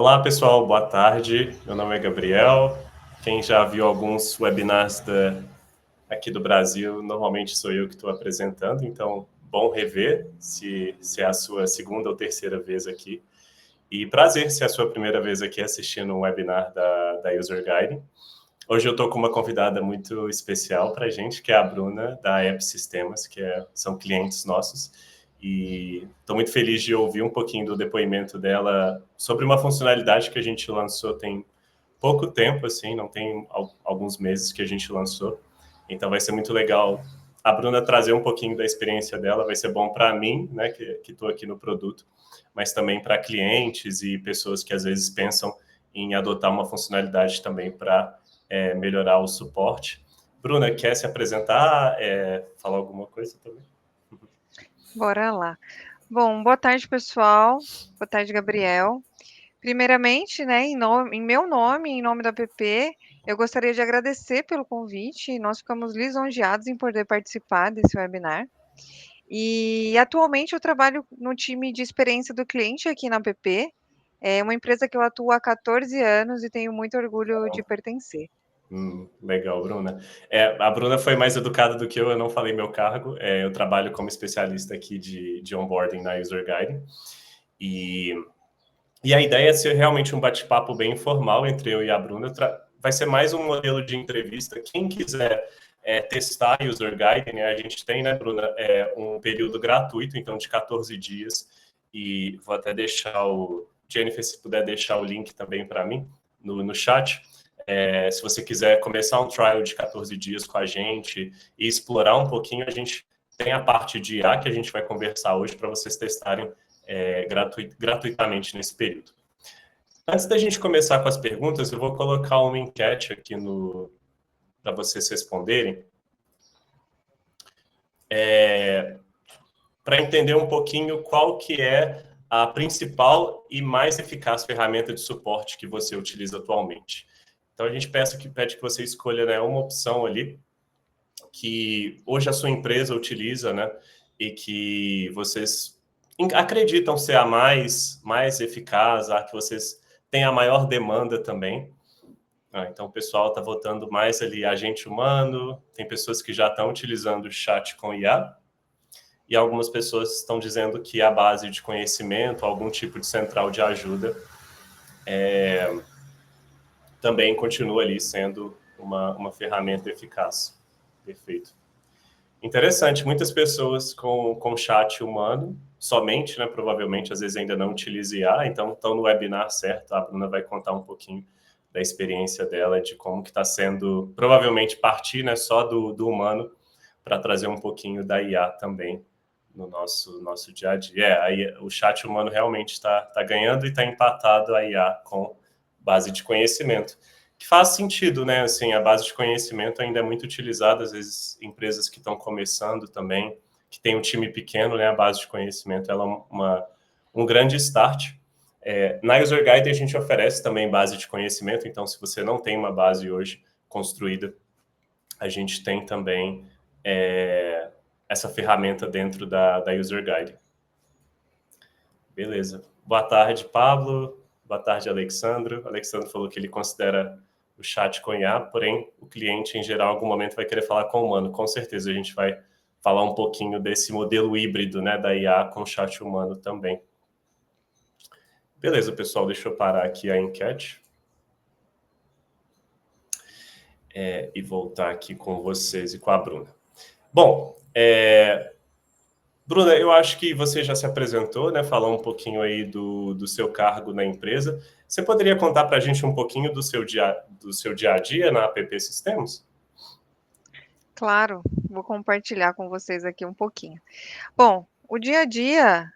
Olá, pessoal, boa tarde. Meu nome é Gabriel. Quem já viu alguns webinars aqui do Brasil, normalmente sou eu que estou apresentando, então bom rever se é a sua segunda ou terceira vez aqui. E prazer se é a sua primeira vez aqui assistindo um webinar da User Guide. Hoje eu estou com uma convidada muito especial para a gente, que é a Bruna, da App Sistemas, são clientes nossos. E estou muito feliz de ouvir um pouquinho do depoimento dela sobre uma funcionalidade que a gente lançou tem pouco tempo, assim, não tem alguns meses que a gente lançou. Então vai ser muito legal a Bruna trazer um pouquinho da experiência dela, vai ser bom para mim, né, que estou aqui no produto, mas também para clientes e pessoas que às vezes pensam em adotar uma funcionalidade também para melhorar o suporte. Bruna, quer se apresentar, falar alguma coisa também? Bora lá. Bom, boa tarde, pessoal. Boa tarde, Gabriel. Primeiramente, né, em meu nome, em nome da app, eu gostaria de agradecer pelo convite. Nós ficamos lisonjeados em poder participar desse webinar. E atualmente eu trabalho no time de experiência do cliente aqui na app. É uma empresa que eu atuo há 14 anos e tenho muito orgulho de pertencer. Legal, Bruna. A Bruna foi mais educada do que eu não falei meu cargo. Eu trabalho como especialista aqui de onboarding na User Guide. E a ideia é ser realmente um bate-papo bem informal entre eu e a Bruna. Vai ser mais um modelo de entrevista. Quem quiser testar a User Guide, né, a gente tem, né, Bruna, um período gratuito, então de 14 dias. E vou até deixar Jennifer, se puder deixar o link também para mim no chat. Se você quiser começar um trial de 14 dias com a gente e explorar um pouquinho, a gente tem a parte de IA que a gente vai conversar hoje para vocês testarem gratuitamente nesse período. Antes da gente começar com as perguntas, eu vou colocar uma enquete aqui para vocês responderem. Para entender um pouquinho qual que é a principal e mais eficaz ferramenta de suporte que você utiliza atualmente. Então, a gente pede que você escolha, né, uma opção ali que hoje a sua empresa utiliza, né, e que vocês acreditam ser a mais eficaz, a que vocês têm a maior demanda também. Então, o pessoal está votando mais ali agente humano, tem pessoas que já estão utilizando o chat com IA, e algumas pessoas estão dizendo que a base de conhecimento, algum tipo de central de ajuda, também continua ali sendo uma ferramenta eficaz. Perfeito. Interessante, muitas pessoas com chat humano, somente, né, provavelmente, às vezes ainda não utilizam IA, então estão no webinar certo, a Bruna vai contar um pouquinho da experiência dela, de como que está sendo, provavelmente partir, né, só do humano, para trazer um pouquinho da IA também no nosso dia a dia. O chat humano realmente está ganhando e está empatado a IA com base de conhecimento, que faz sentido, né? Assim, a base de conhecimento ainda é muito utilizada, às vezes empresas que estão começando também, que tem um time pequeno, né? A base de conhecimento ela é um grande start. Na User Guide a gente oferece também base de conhecimento, então se você não tem uma base hoje construída, a gente tem também essa ferramenta dentro da User Guide. Beleza. Boa tarde, Pablo. Boa tarde, Alexandro. O Alexandro falou que ele considera o chat com IA, porém o cliente, em geral, em algum momento vai querer falar com o humano. Com certeza a gente vai falar um pouquinho desse modelo híbrido, né, da IA com o chat humano também. Beleza, pessoal, deixa eu parar aqui a enquete. E voltar aqui com vocês e com a Bruna. Bom, Bruna, eu acho que você já se apresentou, né? Falou um pouquinho aí do seu cargo na empresa. Você poderia contar para a gente um pouquinho do seu dia a dia na App Sistemas? Claro, vou compartilhar com vocês aqui um pouquinho. Bom, o dia a dia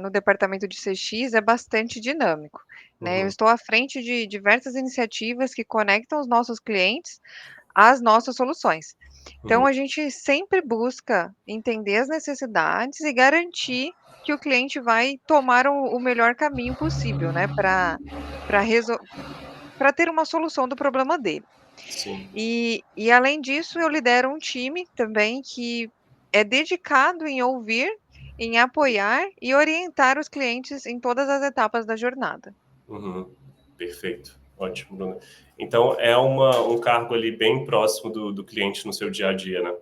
no departamento de CX é bastante dinâmico, né? Eu estou à frente de diversas iniciativas que conectam os nossos clientes às nossas soluções. Então, a gente sempre busca entender as necessidades e garantir que o cliente vai tomar o melhor caminho possível, né, para ter uma solução do problema dele. Sim. E além disso, eu lidero um time também que é dedicado em ouvir, em apoiar e orientar os clientes em todas as etapas da jornada. Uhum. Perfeito. Ótimo, Bruno. Então, é um cargo ali bem próximo do cliente no seu dia a dia, né?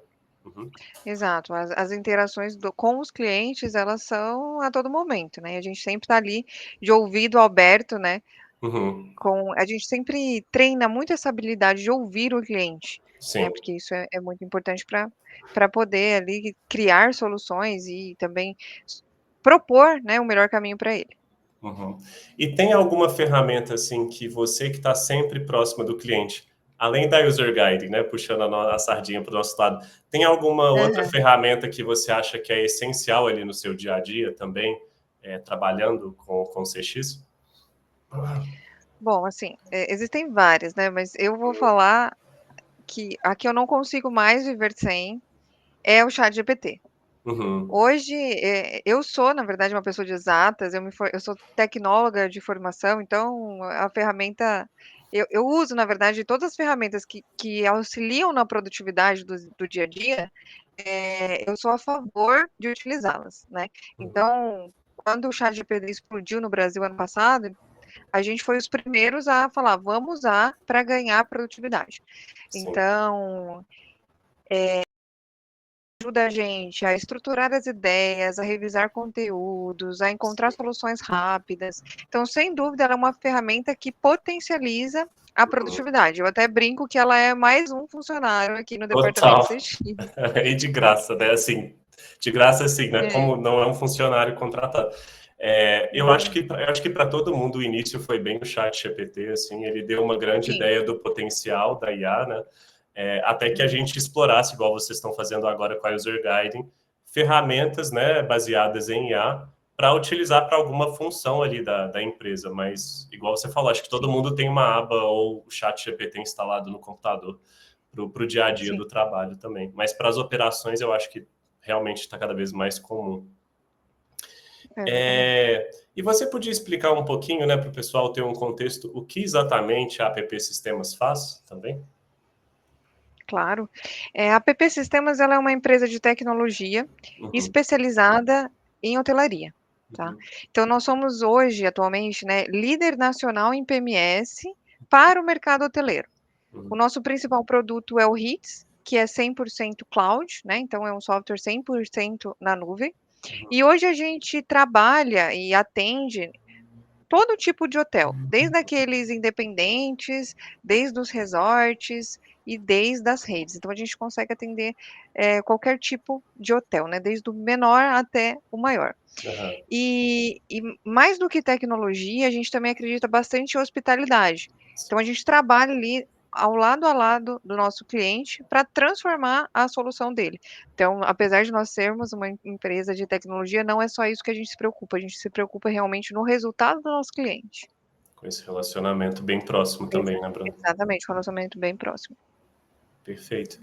Uhum. Exato, as interações com os clientes, elas são a todo momento, né? A gente sempre está ali de ouvido aberto, né? Uhum. A gente sempre treina muito essa habilidade de ouvir o cliente, né? Sim. Porque isso é muito importante para poder ali criar soluções e também propor, né, o melhor caminho para ele. Uhum. E tem alguma ferramenta assim que você que está sempre próxima do cliente, além da user guide, né, puxando a sardinha para o nosso lado, tem alguma outra Aham. ferramenta que você acha que é essencial ali no seu dia a dia também, trabalhando com o CX? Bom, assim, existem várias, né? Mas eu vou falar que a que eu não consigo mais viver sem é o ChatGPT. Uhum. Hoje, eu sou, na verdade, uma pessoa de exatas, eu sou tecnóloga de formação, então a ferramenta eu uso, na verdade, todas as ferramentas que auxiliam na produtividade do dia a dia, eu sou a favor de utilizá-las, né. Uhum. Então, quando o ChatGPT explodiu no Brasil ano passado, a gente foi os primeiros a falar: "Vamos usar para ganhar produtividade". Sim. Então ajuda a gente a estruturar as ideias, a revisar conteúdos, a encontrar Sim. soluções rápidas. Então, sem dúvida, ela é uma ferramenta que potencializa a Uhum. produtividade. Eu até brinco que ela é mais um funcionário aqui no departamento Total. CX. E de graça, né? Assim, de graça, assim, né? É, Como não é um funcionário contratado. exatamente. Eu acho que para todo mundo o início foi bem o chat GPT, assim, ele deu uma grande Sim. ideia do potencial da IA, né? Até que a Uhum. gente explorasse, igual vocês estão fazendo agora com a User Guiding, ferramentas, né, baseadas em IA para utilizar para alguma função ali da empresa. Mas, igual você falou, acho que todo Sim, mundo tem uma aba ou o chat GPT instalado no computador para o dia a dia sim. do trabalho também. Mas para as operações eu acho que realmente está cada vez mais comum. Exatamente. E você podia explicar um pouquinho, né, para o pessoal ter um contexto, o que exatamente a APP Sistemas faz também? Claro. A APP Sistemas, ela é uma empresa de tecnologia Uhum, especializada em hotelaria, tá. uhum, Então nós somos hoje, atualmente, né, líder nacional em PMS para o mercado hoteleiro. O uhum, nosso principal produto é o HITS, que é 100% cloud, né, então é um software 100% na nuvem. uhum, E hoje a gente trabalha e atende todo tipo de hotel, desde aqueles independentes, desde os resorts e desde as redes. Então a gente consegue atender, qualquer tipo de hotel, né, desde o menor até o maior. aham, E mais do que tecnologia, a gente também acredita bastante em hospitalidade. sim, Então a gente trabalha ali ao lado a lado do nosso cliente para transformar a solução dele. Então, apesar de nós sermos uma empresa de tecnologia, não é só isso que a gente se preocupa, a gente se preocupa realmente no resultado do nosso cliente. com esse relacionamento bem próximo Exa também, né, Bruno? exatamente, um relacionamento bem próximo. Perfeito.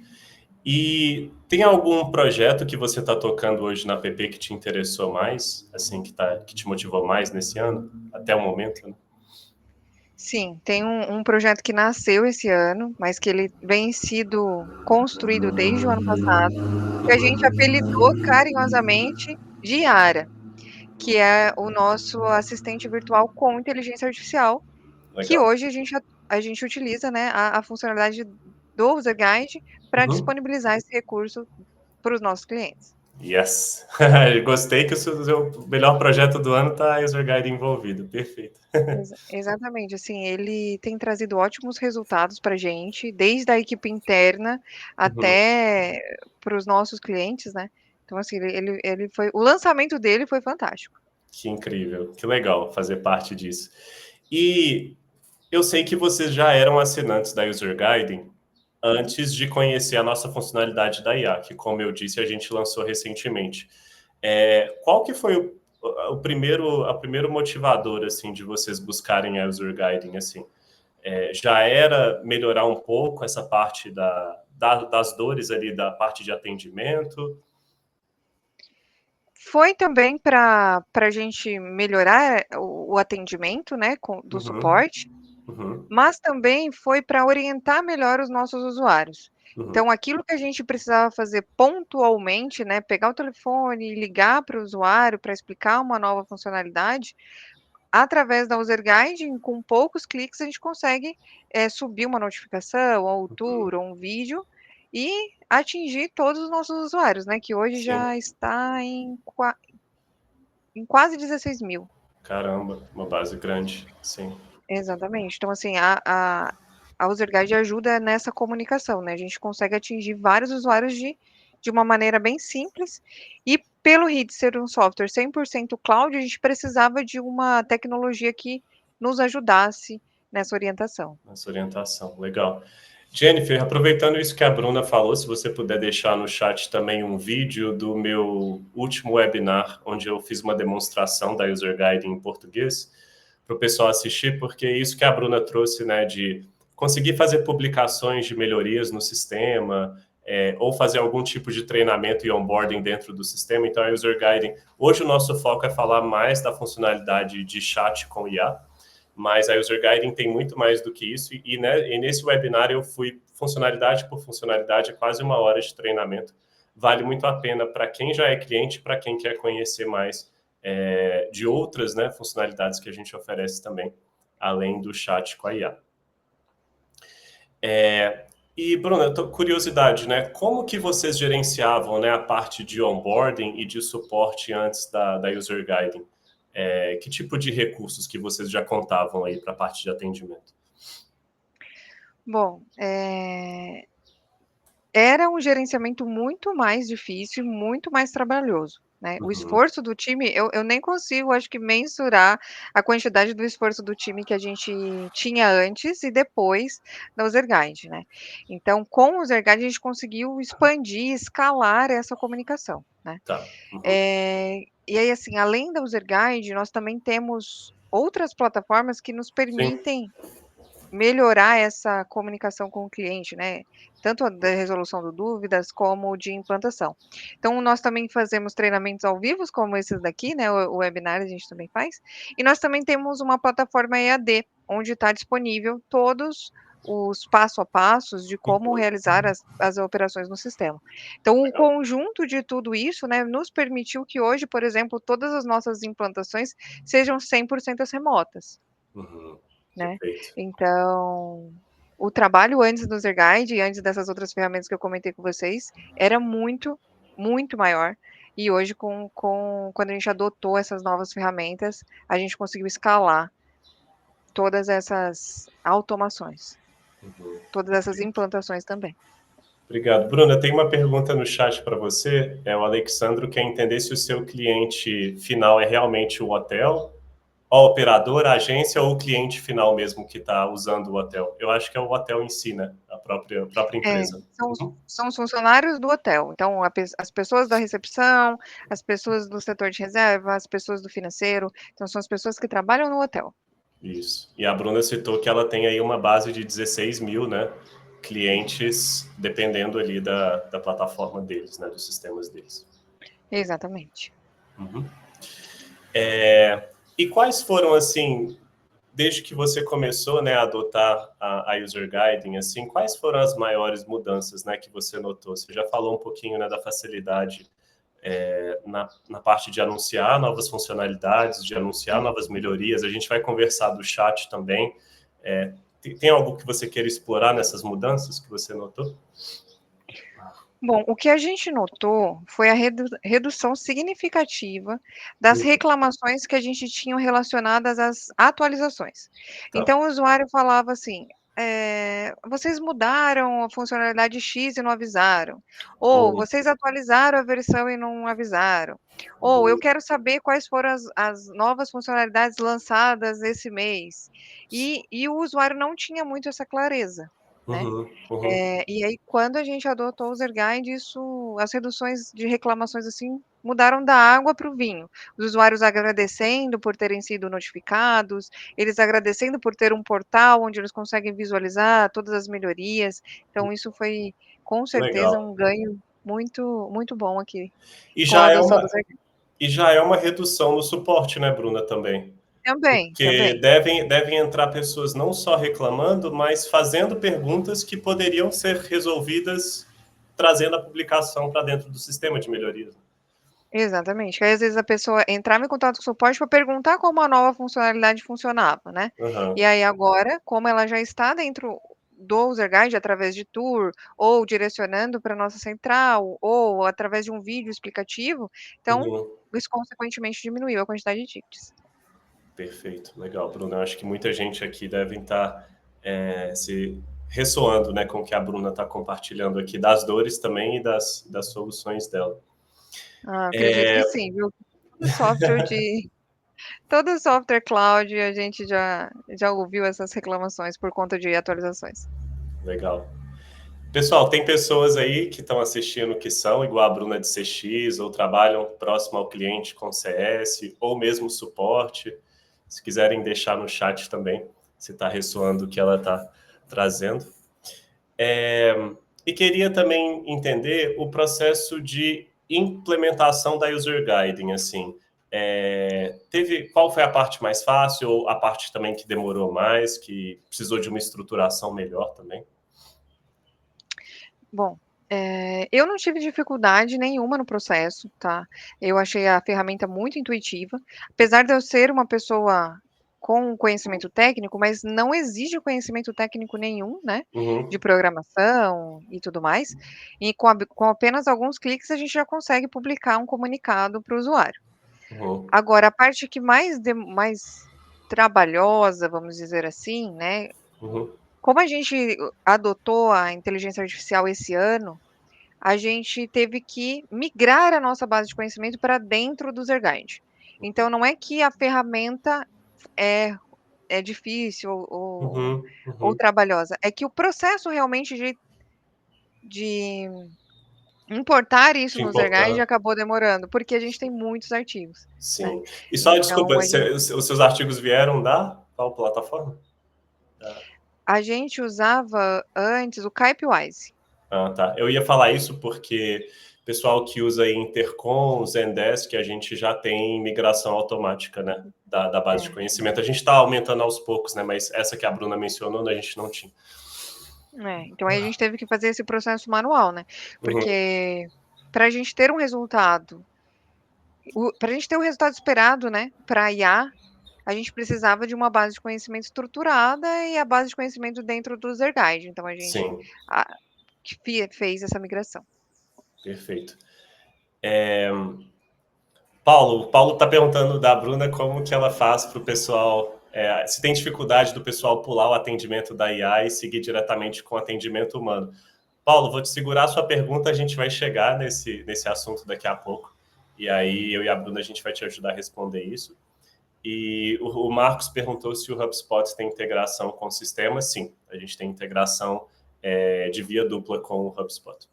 E tem algum projeto que você está tocando hoje na PP que te interessou mais, assim, que te motivou mais nesse ano, até o momento, né? Sim, tem um projeto que nasceu esse ano, mas que ele vem sido construído desde o ano passado, que a gente apelidou carinhosamente de Yara, que é o nosso assistente virtual com inteligência artificial, que Legal. hoje a gente utiliza, né, a funcionalidade do User Guide para Uhum. disponibilizar esse recurso para os nossos clientes. Yes. Gostei que o seu melhor projeto do ano está a User Guide envolvido. Perfeito. Exatamente, assim, ele tem trazido ótimos resultados pra gente, desde a equipe interna Uhum. até para os nossos clientes, né. Então, assim, ele foi o lançamento dele foi fantástico. Que incrível, que legal fazer parte disso. E eu sei que vocês já eram assinantes da User Guiding Uhum. antes de conhecer a nossa funcionalidade da IA, que, como eu disse, a gente lançou recentemente. Qual que foi o primeiro motivador assim de vocês buscarem a User Guiding assim? Já era melhorar um pouco essa parte das dores ali da parte de atendimento? Foi também para a gente melhorar o atendimento, né, do Uhum, suporte, uhum, mas também foi para orientar melhor os nossos usuários. uhum, Então aquilo que a gente precisava fazer pontualmente, né, pegar o telefone e ligar para o usuário para explicar uma nova funcionalidade, através da User Guide, com poucos cliques, a gente consegue subir uma notificação, ou um tour, ou um vídeo, e atingir todos os nossos usuários, né? Que hoje Sim. já está em quase 16 mil. Caramba, uma base grande, sim. Exatamente. Então, assim, a User Guide ajuda nessa comunicação, né? A gente consegue atingir vários usuários de uma maneira bem simples. E pelo RID ser um software 100% cloud, a gente precisava de uma tecnologia que nos ajudasse nessa orientação. Nessa orientação, legal. Jennifer, aproveitando isso que a Bruna falou, se você puder deixar no chat também um vídeo do meu último webinar, onde eu fiz uma demonstração da User Guide em português, para o pessoal assistir, porque isso que a Bruna trouxe, né, de conseguir fazer publicações de melhorias no sistema, ou fazer algum tipo de treinamento e onboarding dentro do sistema. Então, a User Guide, hoje o nosso foco é falar mais da funcionalidade de chat com IA, mas a User Guiding tem muito mais do que isso, e nesse webinar eu fui funcionalidade por funcionalidade, quase 1 hora de treinamento. Vale muito a pena para quem já é cliente, para quem quer conhecer mais de outras, né, funcionalidades que a gente oferece também, além do chat com a IA. E, Bruna, curiosidade, né? Como que vocês gerenciavam, né, a parte de onboarding e de suporte antes da User Guiding? Que tipo de recursos que vocês já contavam aí para a parte de atendimento? Bom, era um gerenciamento muito mais difícil, muito mais trabalhoso, né? O esforço do time, eu nem consigo, acho que, mensurar a quantidade do esforço do time que a gente tinha antes e depois da User Guide, né? Então, com o User Guide, a gente conseguiu expandir, escalar essa comunicação, né? Tá. E aí, assim, além da User Guide, nós também temos outras plataformas que nos permitem melhorar essa comunicação com o cliente, né? Tanto a da resolução de dúvidas, como de implantação. Então, nós também fazemos treinamentos ao vivo, como esses daqui, né? O webinar a gente também faz. E nós também temos uma plataforma EAD, onde está disponível todos os passo a passos de como realizar as operações no sistema. Então, o conjunto de tudo isso, né, nos permitiu que hoje, por exemplo, todas as nossas implantações sejam 100% remotas. Né? Então, o trabalho antes do User Guide e antes dessas outras ferramentas que eu comentei com vocês era muito, muito maior. E hoje, quando a gente adotou essas novas ferramentas, a gente conseguiu escalar todas essas automações, todas essas implantações também. Obrigado. Bruna, tem uma pergunta no chat para você. O Alexandro quer entender se o seu cliente final é realmente o hotel, a operadora, a agência ou o cliente final mesmo que está usando o hotel. Eu acho que é o hotel em si, né? A própria empresa. São os funcionários do hotel. Então, as pessoas da recepção, as pessoas do setor de reserva, as pessoas do financeiro. Então, são as pessoas que trabalham no hotel. Isso. E a Bruna citou que ela tem aí uma base de 16 mil, né, clientes, dependendo ali da plataforma deles, né, dos sistemas deles. Exatamente. E quais foram, assim, desde que você começou, né, a adotar a User Guiding, assim, quais foram as maiores mudanças, né, que você notou? Você já falou um pouquinho, né, da facilidade na parte de anunciar novas funcionalidades, de anunciar novas melhorias. A gente vai conversar do chat também. Tem algo que você queira explorar nessas mudanças que você notou? Bom, o que a gente notou foi a redução significativa das reclamações que a gente tinha relacionadas às atualizações. Então, o usuário falava assim, vocês mudaram a funcionalidade X e não avisaram. Ou vocês atualizaram a versão e não avisaram. Ou eu quero saber quais foram as novas funcionalidades lançadas esse mês. E o usuário não tinha muito essa clareza, né? E aí, quando a gente adotou o User Guide, as reduções de reclamações assim mudaram da água para o vinho. Os usuários agradecendo por terem sido notificados, eles agradecendo por ter um portal onde eles conseguem visualizar todas as melhorias. Então, isso foi, com certeza, um ganho muito, muito bom aqui com a adoção do User Guide. E já é uma redução no suporte, né, Bruna, também? Também. Porque devem entrar pessoas não só reclamando, mas fazendo perguntas que poderiam ser resolvidas trazendo a publicação para dentro do sistema de melhorias. Exatamente. Que aí, às vezes, a pessoa entrava em contato com o suporte para perguntar como a nova funcionalidade funcionava, né. E Aham. aí agora, como ela já está dentro do UserGuide através de tour, ou direcionando para nossa central, ou através de um vídeo explicativo, então Uhum. isso consequentemente diminuiu a quantidade de tickets. Perfeito, legal, Bruno. Eu acho que muita gente aqui deve estar se ressoando, né, com o que a Bruna está compartilhando aqui, das dores também e das soluções dela. Ah, acredito que sim, viu. Todo software de todo software cloud a gente já ouviu essas reclamações por conta de atualizações. Legal. Pessoal, tem pessoas aí que estão assistindo que são igual a Bruna de CX ou trabalham próximo ao cliente com CS ou mesmo suporte. Se quiserem deixar no chat também, se está ressoando o que ela está trazendo. É, e queria também entender o processo de implementação da user guiding, assim. Qual foi a parte mais fácil ou a parte também que demorou mais, que precisou de uma estruturação melhor também? Bom, eu não tive dificuldade nenhuma no processo, tá. Eu achei a ferramenta muito intuitiva, apesar de eu ser uma pessoa com conhecimento técnico, mas não exige conhecimento técnico nenhum, né, de Uhum, programação e tudo mais, e com apenas alguns cliques a gente já consegue publicar um comunicado para o usuário. uhum, Agora a parte que mais trabalhosa, vamos dizer assim, né, uhum, como a gente adotou a inteligência artificial esse ano, a gente teve que migrar a nossa base de conhecimento para dentro do Zerguide. Então não é que a ferramenta é é difícil uhum, ou uhum. trabalhosa, é que o processo realmente de importar isso Te no importar. Zerguide acabou demorando, porque a gente tem muitos artigos, né. Sim. E só, desculpa, Então a gente os seus artigos vieram da qual plataforma? Da- a gente usava antes o Capewise. Ah, tá. Eu ia falar isso porque pessoal que usa aí Intercom, Zendesk, a gente já tem migração automática, né? Da base de É. conhecimento. A gente está aumentando aos poucos, né? Mas essa que a Bruna mencionou, a gente não tinha. É, então aí a gente teve que fazer esse processo manual, né, Uhum. porque para a gente ter um resultado para a gente ter o resultado esperado, né, pra IA, a gente precisava de uma base de conhecimento estruturada e a base de conhecimento dentro do Zerguide, então a gente Sim, a que fez essa migração. perfeito. Paulo está perguntando da Bruna como que ela faz para o pessoal, se tem dificuldade do pessoal pular o atendimento da IA e seguir diretamente com o atendimento humano. Paulo, vou te segurar a sua pergunta, a gente vai chegar nesse assunto daqui a pouco. E aí eu e a Bruna a gente vai te ajudar a responder isso. E o Marcos perguntou se o HubSpot tem integração com o sistema. Sim, a gente tem integração de via dupla com o HubSpot.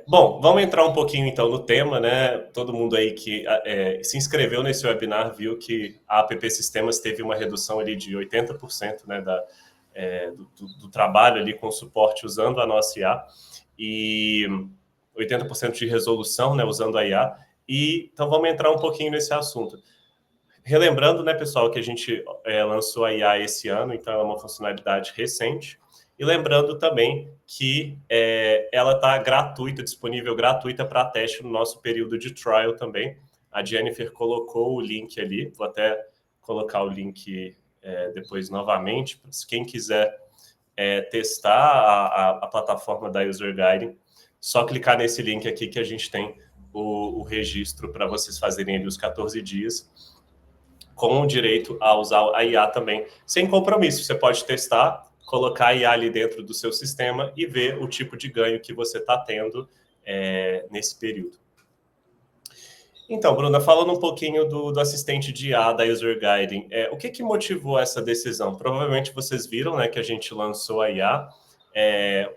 Bom, vamos entrar um pouquinho então no tema, né? Todo mundo aí que se inscreveu nesse webinar viu que a App Sistemas teve uma redução ali de 80%, né, do trabalho ali com suporte usando a nossa IA e 80% de resolução, né, usando a IA. E então vamos entrar um pouquinho nesse assunto. Relembrando, né, pessoal, que a gente lançou a IA esse ano, então é uma funcionalidade recente. E lembrando também que ela está gratuita, disponível gratuita para teste no nosso período de trial também. A Jennifer colocou o link ali, vou até colocar o link depois novamente, quem quiser testar a plataforma da User Guiding, só clicar nesse link aqui que a gente tem o registro para vocês fazerem ali os 14 dias com o direito a usar a IA também, sem compromisso. Você pode testar, colocar a IA ali dentro do seu sistema e ver o tipo de ganho que você está tendo nesse período. Então, Bruna, falando um pouquinho do assistente de IA da User Guiding, o que motivou essa decisão? Provavelmente vocês viram, né, que a gente lançou a IA.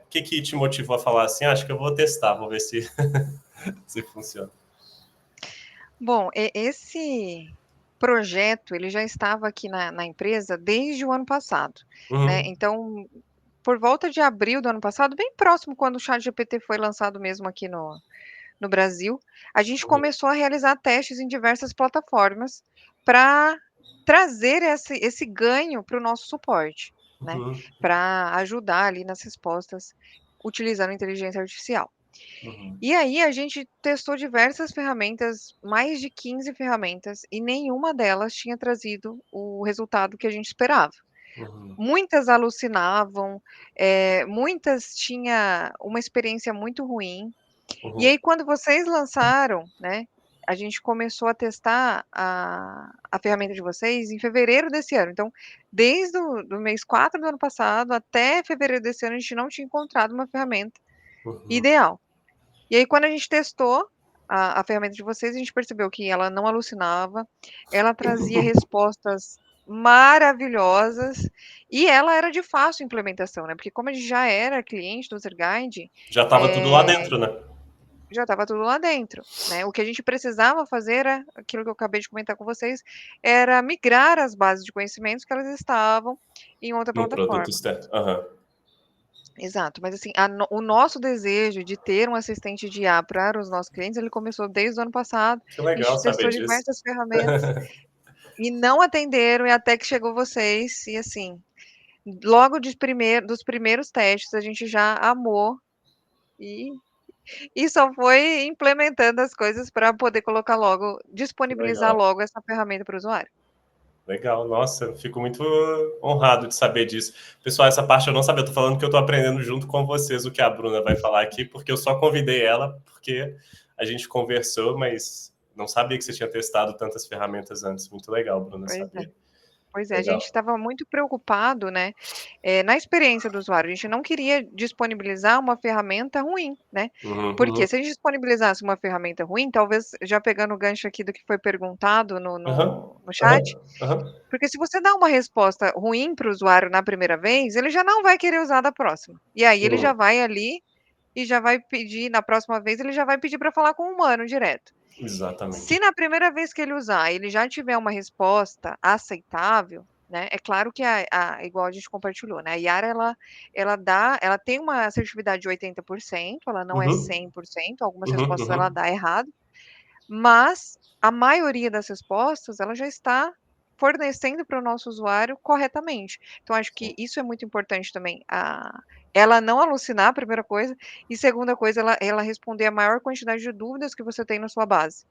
O que te motivou a falar assim? Acho que eu vou testar, vou ver se, se funciona. Bom, esse projeto, ele já estava aqui na empresa desde o ano passado, né, Uhum, então, por volta de abril do ano passado, bem próximo quando o ChatGPT foi lançado mesmo aqui no Brasil, a gente uhum, começou a realizar testes em diversas plataformas para trazer esse ganho para o nosso suporte, né, uhum, para ajudar ali nas respostas utilizando inteligência artificial. Uhum. E aí a gente testou diversas ferramentas, mais de 15 ferramentas, e nenhuma delas tinha trazido o resultado que a gente esperava. Uhum. Muitas alucinavam, muitas tinha uma experiência muito ruim. E Uhum. aí quando vocês lançaram, né, a gente começou a testar a ferramenta de vocês em fevereiro desse ano. Então, desde o do mês 4 do ano passado até fevereiro desse ano, a gente não tinha encontrado uma ferramenta Uhum. ideal. E aí quando a gente testou a ferramenta de vocês, a gente percebeu que ela não alucinava, ela trazia respostas maravilhosas e ela era de fácil implementação, né, porque como a gente já era cliente do UserGuide, Já estava tudo lá dentro, né? já estava tudo lá dentro, né. O que a gente precisava fazer era aquilo que eu acabei de comentar com vocês, era migrar as bases de conhecimentos que elas estavam em outra No produto plataforma. externo. Aham. Exato, mas assim, o nosso desejo de ter um assistente de IA para os nossos clientes, ele começou desde o ano passado, Que a legal gente saber testou disso. diversas ferramentas e não atenderam, e até que chegou vocês, e assim, logo dos primeiros testes a gente já amou, e só foi implementando as coisas para poder colocar logo, Que disponibilizar legal. logo essa ferramenta para o usuário. Legal, nossa, eu fico muito honrado de saber disso. Pessoal, essa parte eu não sabia, eu tô falando que eu tô aprendendo junto com vocês o que a Bruna vai falar aqui, porque eu só convidei ela, porque a gente conversou, mas não sabia que você tinha testado tantas ferramentas antes. Muito legal, Bruna, Pois é. saber. Pois é, a gente Legal. estava muito preocupado, né, na experiência do usuário, a gente não queria disponibilizar uma ferramenta ruim, né, Uhum, porque uhum. se a gente disponibilizasse uma ferramenta ruim, talvez, já pegando o gancho aqui do que foi perguntado no Aham, no no chat, aham, aham. porque se você dá uma resposta ruim para o usuário na primeira vez, ele já não vai querer usar da próxima. E aí ele já Uhum. vai ali, e já vai pedir na próxima vez, ele já vai pedir para falar com o humano direto. Se Exatamente. na primeira vez que ele usar, ele já tiver uma resposta aceitável, né, é claro que igual a gente compartilhou, né, a Yara ela tem uma assertividade de 80%, ela não é Uhum, 100%, algumas uhum, respostas ela uhum. dá errado, mas a maioria das respostas, ela já está fornecendo para o nosso usuário corretamente. Então acho que Sim, isso é muito importante também, ela não alucinar, primeira coisa, e segunda coisa, ela responder a maior quantidade de dúvidas que você tem na sua base.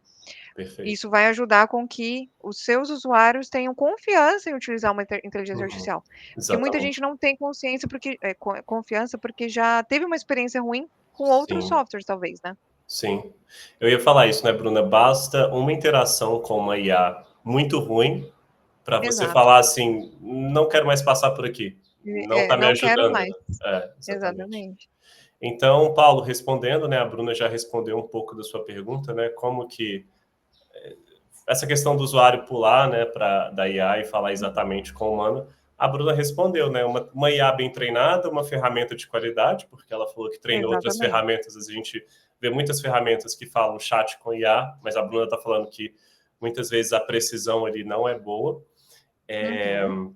perfeito. Isso vai ajudar com que os seus usuários tenham confiança em utilizar uma inteligência Uhum. artificial, porque muita gente Exatamente. não tem consciência, porque confiança, porque já teve uma experiência ruim com outros Sim. softwares talvez, né. Sim. Eu ia falar isso, né, Bruna? Basta uma interação com uma IA muito ruim para você Exato. falar assim: não quero mais passar por aqui, não está me Não quero ajudando, mais. né? É, exatamente. Exatamente. Então, Paulo, respondendo, né, a Bruna já respondeu um pouco da sua pergunta, né, como que essa questão do usuário pular, né, da IA e falar exatamente com o humano, a Bruna respondeu, né, uma IA bem treinada, uma ferramenta de qualidade, porque ela falou que treinou outras Exatamente. ferramentas, a gente vê muitas ferramentas que falam chat com IA, mas a Bruna está falando que muitas vezes a precisão ali não é boa. Uhum.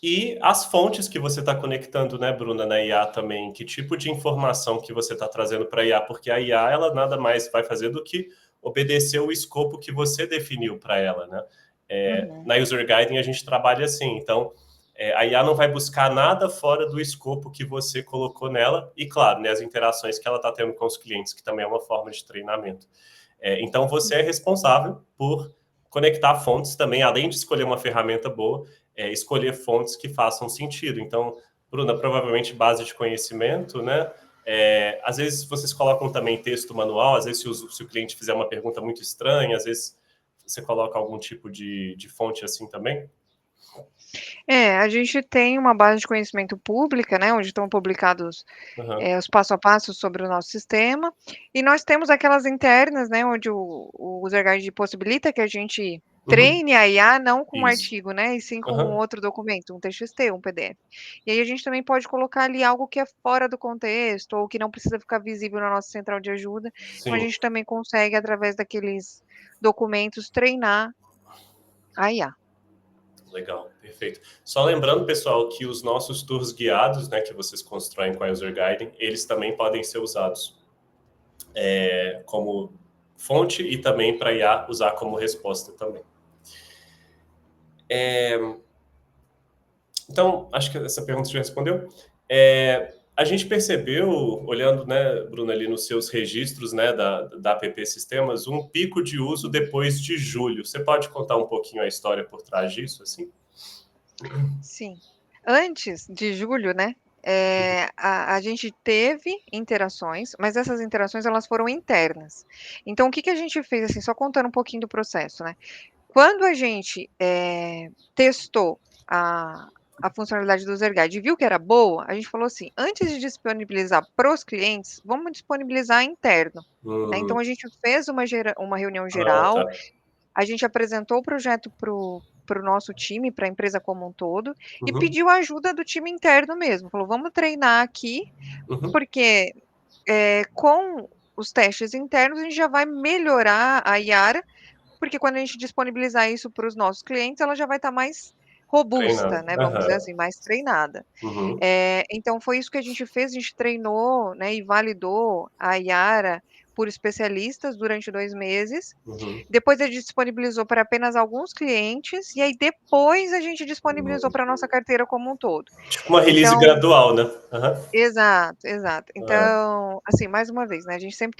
E as fontes que você está conectando, né, Bruna, na IA também, que tipo de informação que você está trazendo para a IA, porque a IA, ela nada mais vai fazer do que obedecer o escopo que você definiu para ela, né? Uhum. Na User Guiding a gente trabalha assim, então a IA não vai buscar nada fora do escopo que você colocou nela, e claro, né, as interações que ela está tendo com os clientes, que também é uma forma de treinamento. Então você é responsável por conectar fontes também, além de escolher uma ferramenta boa, escolher fontes que façam sentido. Então, Bruna, provavelmente base de conhecimento, né? Às vezes vocês colocam também texto manual, às vezes se o cliente fizer uma pergunta muito estranha, às vezes você coloca algum tipo de fonte assim também? A gente tem uma base de conhecimento pública, né, onde estão publicados, Uhum, os passo a passo sobre o nosso sistema, e nós temos aquelas internas, né, onde o UserGuide possibilita que a gente uhum, treine a IA não com um isso. artigo, né, e sim com um Uhum, outro documento, um TXT, um PDF. E aí a gente também pode colocar ali algo que é fora do contexto, ou que não precisa ficar visível na nossa central de ajuda, então a sim. gente também consegue, através daqueles documentos, treinar a IA. Legal, perfeito. Só lembrando, pessoal, que os nossos tours guiados, né, que vocês constroem com a User Guiding, eles também podem ser usados como fonte e também para IA usar como resposta também. Então, acho que essa pergunta você já respondeu. A gente percebeu, olhando, né, Bruno, ali nos seus registros, né, da APP Sistemas, um pico de uso depois de julho. Você pode contar um pouquinho a história por trás disso, assim? Sim. Antes de julho, né, a gente teve interações, mas essas interações elas foram internas. Então o que que a gente fez, assim, só contando um pouquinho do processo, né. Quando a gente, testou a funcionalidade do Zerguide e viu que era boa, a gente falou assim: "Antes de disponibilizar para os clientes, vamos disponibilizar interno", né. Então Hum, a gente fez uma reunião ah, geral, tá. a gente apresentou o projeto para o nosso time, para a empresa como um todo, e Uhum, pediu a ajuda do time interno mesmo, falou: "Vamos treinar aqui, uhum. porque, com os testes internos a gente já vai melhorar a Yara, porque quando a gente disponibilizar isso para os nossos clientes, ela já vai estar mais robusta, Treinado. né, vamos dizer Aham. assim, mais treinada". Uhum, Então foi isso que a gente fez, a gente treinou, né, e validou a Yara por especialistas durante 2 meses, uhum. depois a gente disponibilizou para apenas alguns clientes, e aí depois a gente disponibilizou Hum. para a nossa carteira como um todo. Tipo uma release Então gradual, né? Aham. exato, exato. Ah, Então, assim, mais uma vez, né, a gente sempre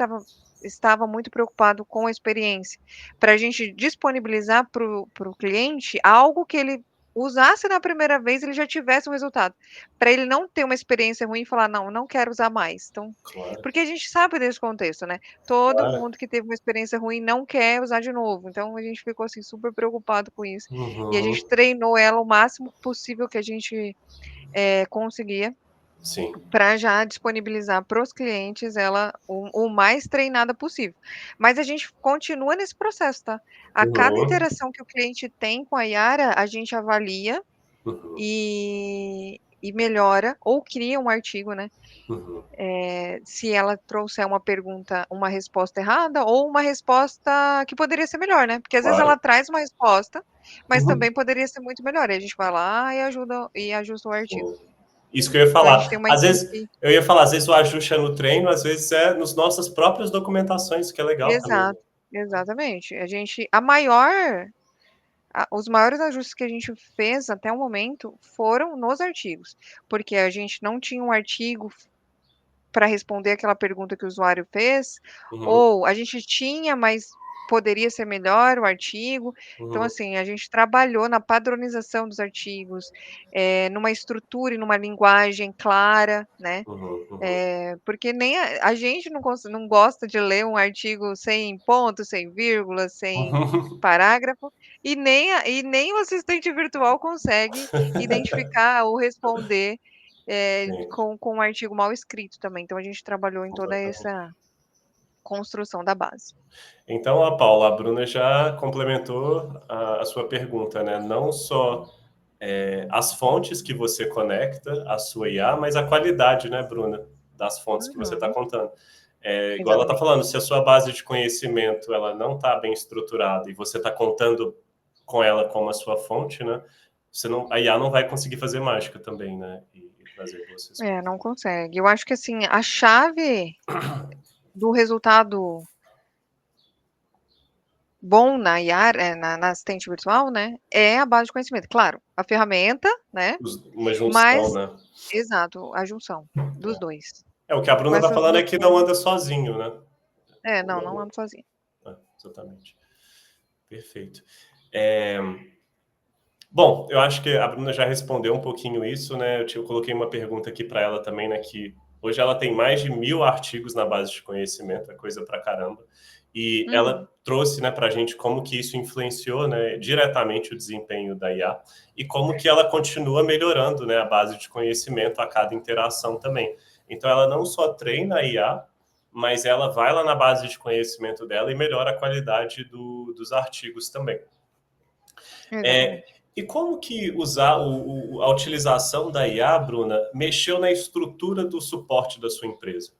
estava muito preocupado com a experiência, para a gente disponibilizar para o cliente algo que ele usasse na primeira vez, ele já tivesse um resultado, para ele não ter uma experiência ruim e falar: "Não, não quero usar mais". Então, claro, porque a gente sabe desse contexto, né, todo claro. mundo que teve uma experiência ruim não quer usar de novo, então a gente ficou, assim, super preocupado com isso, e a gente Uhum. treinou ela o máximo possível que a gente, conseguia, Sim. para já disponibilizar para os clientes ela o mais treinada possível. Mas a gente continua nesse processo, tá. A cada Uhum. interação que o cliente tem com a Yara, a gente avalia Uhum. e melhora ou cria um artigo, né, Uhum. se ela trouxer uma pergunta, uma resposta errada ou uma resposta que poderia ser melhor, né, porque às vezes Claro. ela traz uma resposta, mas Uhum. também poderia ser muito melhor, aí a gente vai lá e ajuda e ajusta o artigo. Sim. Isso que eu ia Então a gente tem falar. uma Às vezes, equipe. eu ia falar, às vezes o ajuste é no treino, às vezes é nos nossas próprias documentações, que é legal também, né? Exato, exatamente. A maior os maiores ajustes que a gente fez até o momento foram nos artigos, porque a gente não tinha um artigo para responder aquela pergunta que o usuário fez, Uhum. ou a gente tinha, mas poderia ser melhor o artigo. Então, Uhum. assim, a gente trabalhou na padronização dos artigos, numa estrutura e numa linguagem clara, né. Uhum. Uhum. Porque nem a gente não gosta de ler um artigo sem ponto, sem vírgula, sem Uhum. parágrafo, e nem o assistente virtual consegue identificar ou responder, Sim, com um artigo mal escrito também. Então a gente trabalhou em toda exatamente. essa construção da base. Então, a Bruna já complementou a sua pergunta, né? Não só as fontes que você conecta à sua IA, mas a qualidade, né, Bruna, das fontes que você está Uhum, contando. É, igual ela está exatamente. falando, se a sua base de conhecimento ela não está bem estruturada e você está contando com ela como a sua fonte, né? Você não, a IA não vai conseguir fazer mágica também, né? E trazer boas É, respostas. não consegue. Eu acho que, assim, a chave do resultado bom na IAR, na assistente virtual, né, é a base de conhecimento. Claro, a ferramenta, né, Uma junção, mas né? exato, a junção dos 2. É, o que a Com Bruna está essas falando é 2 que não coisas anda sozinho, né? não, não ando sozinha. Exatamente. Perfeito. É, bom, eu acho que a Bruna já respondeu um pouquinho isso, né? Eu coloquei uma pergunta aqui para ela também, né? Que hoje ela tem mais de 1.000 artigos na base de conhecimento, é coisa pra caramba. E Uhum. ela trouxe, né, para a gente como que isso influenciou, né, diretamente o desempenho da IA e como que ela continua melhorando, né, a base de conhecimento a cada interação também. Então, ela não só treina a IA, mas ela vai lá na base de conhecimento dela e melhora a qualidade dos artigos também. É, Exatamente. e como que usar a utilização da IA, Bruna, mexeu na estrutura do suporte da sua empresa?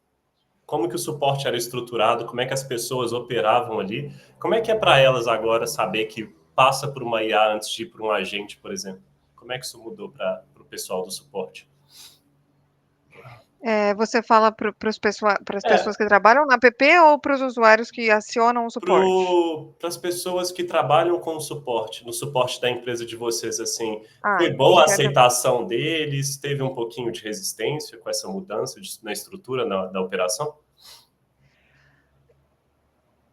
Como que o suporte era estruturado? Como é que as pessoas operavam ali? Como é que é para elas agora saber que passa por uma IA antes de ir para um agente, por exemplo? Como é que isso mudou para o pessoal do suporte? Você fala para as É, pessoas que trabalham na app ou para os usuários que acionam o suporte? para as pessoas que trabalham com o suporte, no suporte da empresa de vocês, assim, Ah, foi boa a internamente. aceitação deles? Teve um pouquinho de resistência com essa mudança na estrutura da operação?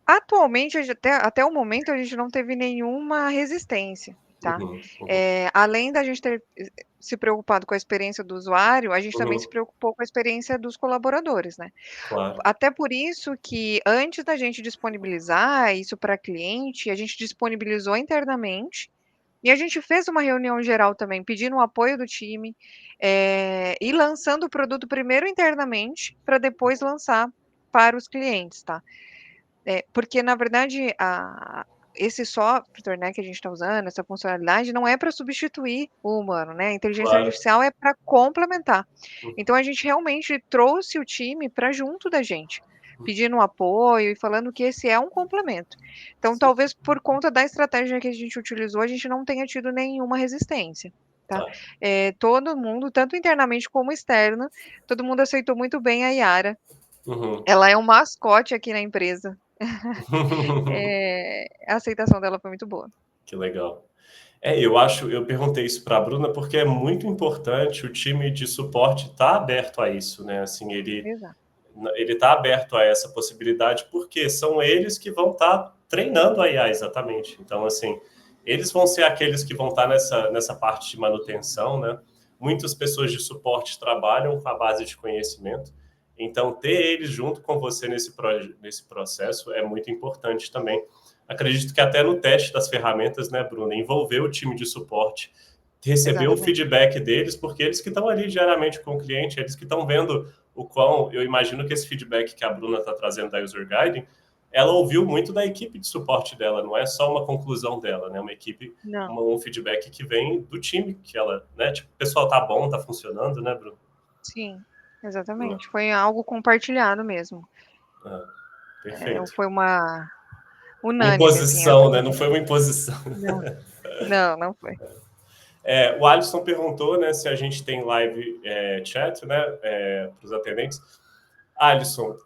Atualmente, até o momento, a gente não teve nenhuma resistência, tá? Uhum, uhum, Além da gente ter se preocupado com a experiência do usuário, a gente também se uhum, preocupou com a experiência dos colaboradores, né? claro. Até por isso que antes da gente disponibilizar isso para cliente, a gente disponibilizou internamente e a gente fez uma reunião geral também, pedindo o apoio do time, e lançando o produto primeiro internamente, para depois lançar para os clientes, tá? Porque na verdade esse software, né, que a gente está usando, essa funcionalidade, não é para substituir o humano, né? A inteligência Claro. artificial é para complementar. Uhum, Então a gente realmente trouxe o time para junto da gente, pedindo um apoio e falando que esse é um complemento. Então, sim, talvez por conta da estratégia que a gente utilizou, a gente não tenha tido nenhuma resistência. Tá? tá. Todo mundo, tanto internamente como externo, todo mundo aceitou muito bem a Yara. Uhum. Ela é um mascote aqui na empresa. A aceitação dela foi muito boa. Que legal. Eu perguntei isso para a Bruna porque é muito importante o time de suporte estar aberto a isso, né? Assim, Exato. ele está aberto a essa possibilidade porque são eles que vão estar treinando a IA exatamente. Então, assim, eles vão ser aqueles que vão estar nessa parte de manutenção, né? Muitas pessoas de suporte trabalham com a base de conhecimento. Então, ter eles junto com você nesse processo é muito importante também. Acredito que até no teste das ferramentas, né, Bruna, envolver o time de suporte, receber o Exatamente. feedback deles, porque eles que estão ali diariamente com o cliente, eles que estão vendo o quão, eu imagino que esse feedback que a Bruna está trazendo da User Guiding, ela ouviu muito da equipe de suporte dela, não é só uma conclusão dela, né? Uma equipe, Não, um feedback que vem do time, que ela, né? Tipo, o pessoal tá bom, tá funcionando, né, Bruno? sim, Ah, exatamente. Foi algo compartilhado mesmo. ah, perfeito. Foi uma Uma unânime, assim, a imposição, né? Não aceitação. foi uma imposição. Não, não, não foi. O Alisson perguntou, né, se a gente tem live chat, né, para os atendentes. Alisson,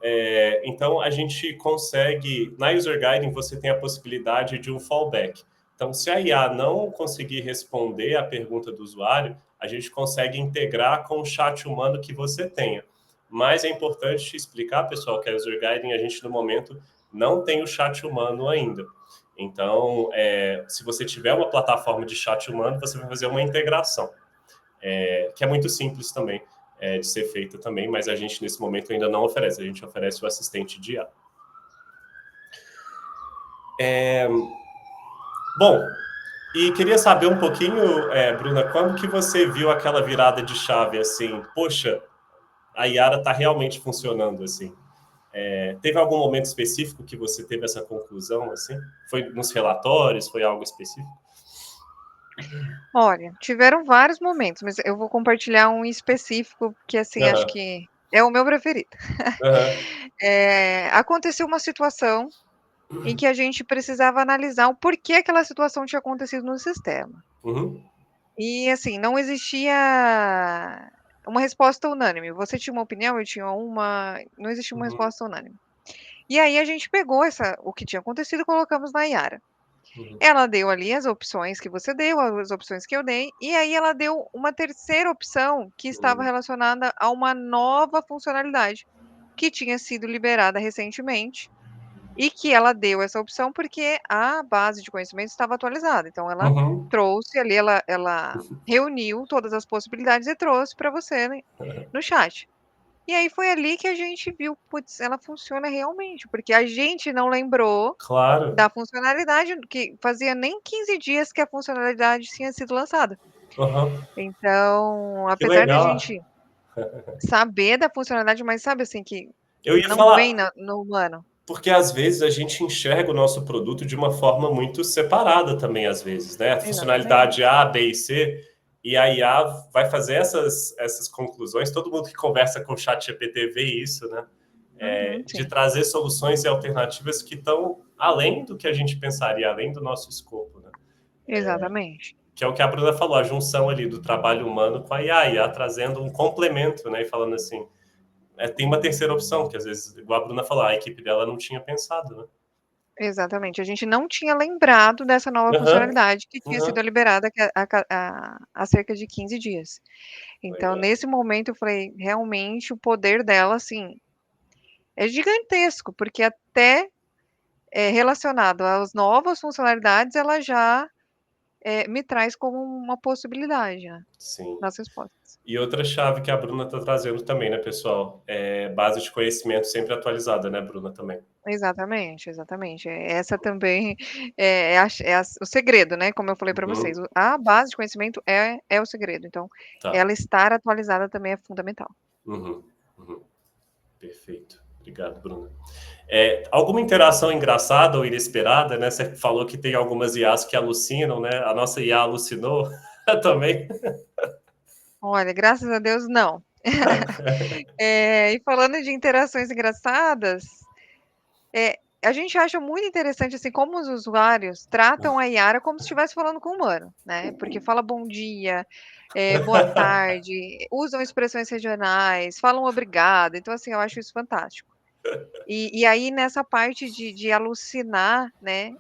então a gente consegue, na User Guiding você tem a possibilidade de um fallback. Então, se a IA não conseguir responder a pergunta do usuário, a gente consegue integrar com o chat humano que você tenha. Mas é importante explicar, pessoal, que a User Guiding a gente no momento não tem o chat humano ainda. Então, se você tiver uma plataforma de chat humano, você vai fazer uma integração, que é muito simples também de ser feita também, mas a gente nesse momento ainda não oferece, a gente oferece o assistente de IA. Bom, e queria saber um pouquinho, Bruna, quando que você viu aquela virada de chave assim, poxa, a Yara está realmente funcionando assim? Teve algum momento específico que você teve essa conclusão assim? Foi nos relatórios? Foi algo específico? Olha, tiveram vários momentos, mas eu vou compartilhar um específico que, assim, acho Aham, que é o meu preferido. aham, Aconteceu uma situação em que a gente precisava analisar o porquê aquela situação tinha acontecido no sistema. uhum, E, assim, não existia uma resposta unânime. Você tinha uma opinião, eu tinha uma, não existia uma uhum, resposta unânime. E aí a gente pegou o que tinha acontecido e colocamos na Yara. uhum, Ela deu ali as opções que você deu, as opções que eu dei, e aí ela deu uma terceira opção que estava uhum, relacionada a uma nova funcionalidade que tinha sido liberada recentemente e que ela deu essa opção porque a base de conhecimento estava atualizada. Então ela uhum. trouxe ali, ela reuniu todas as possibilidades e trouxe para você, né, no chat. E aí foi ali que a gente viu, putz, ela funciona realmente, porque a gente não lembrou Claro. da funcionalidade, que fazia nem 15 dias que a funcionalidade tinha sido lançada. Uhum. Então, Que apesar de a legal. gente saber da funcionalidade, mas sabe assim, que Eu ia não vem falar, no humano. porque às vezes a gente enxerga o nosso produto de uma forma muito separada também, às vezes, né? A funcionalidade Exatamente. A, B e C, e a IA vai fazer essas conclusões. Todo mundo que conversa com o chat GPT vê isso, né? Uhum, De sim, trazer soluções e alternativas que estão além do que a gente pensaria, além do nosso escopo, né? exatamente. Que é o que a Bruna falou, a junção ali do trabalho humano com a IA trazendo um complemento, né? E falando assim, tem uma terceira opção, que às vezes, igual a Bruna falou, a equipe dela não tinha pensado, né? Exatamente, a gente não tinha lembrado dessa nova Aham, funcionalidade que tinha sido aham. liberada há cerca de 15 dias. Então, Legal. nesse momento, eu falei, realmente o poder dela, assim, é gigantesco, porque até relacionado às novas funcionalidades, ela já me traz como uma possibilidade, né, Sim. nas respostas. E outra chave que a Bruna está trazendo também, né, pessoal? É base de conhecimento sempre atualizada, né, Bruna, também. Exatamente, exatamente. Essa também o segredo, né, como eu falei para vocês, Uhum. a base de conhecimento é o segredo, então, Tá. ela estar atualizada também é fundamental. Uhum. Uhum. Perfeito. Obrigado, Bruna. Alguma interação engraçada ou inesperada, né? Você falou que tem algumas IAs que alucinam, né? A nossa IA alucinou também. Olha, graças a Deus não. E falando de interações engraçadas, a gente acha muito interessante, assim, como os usuários tratam a Yara como se estivesse falando com um humano, né, porque fala bom dia, boa tarde, usam expressões regionais, falam obrigado, então, assim, eu acho isso fantástico. E aí nessa parte de alucinar, né,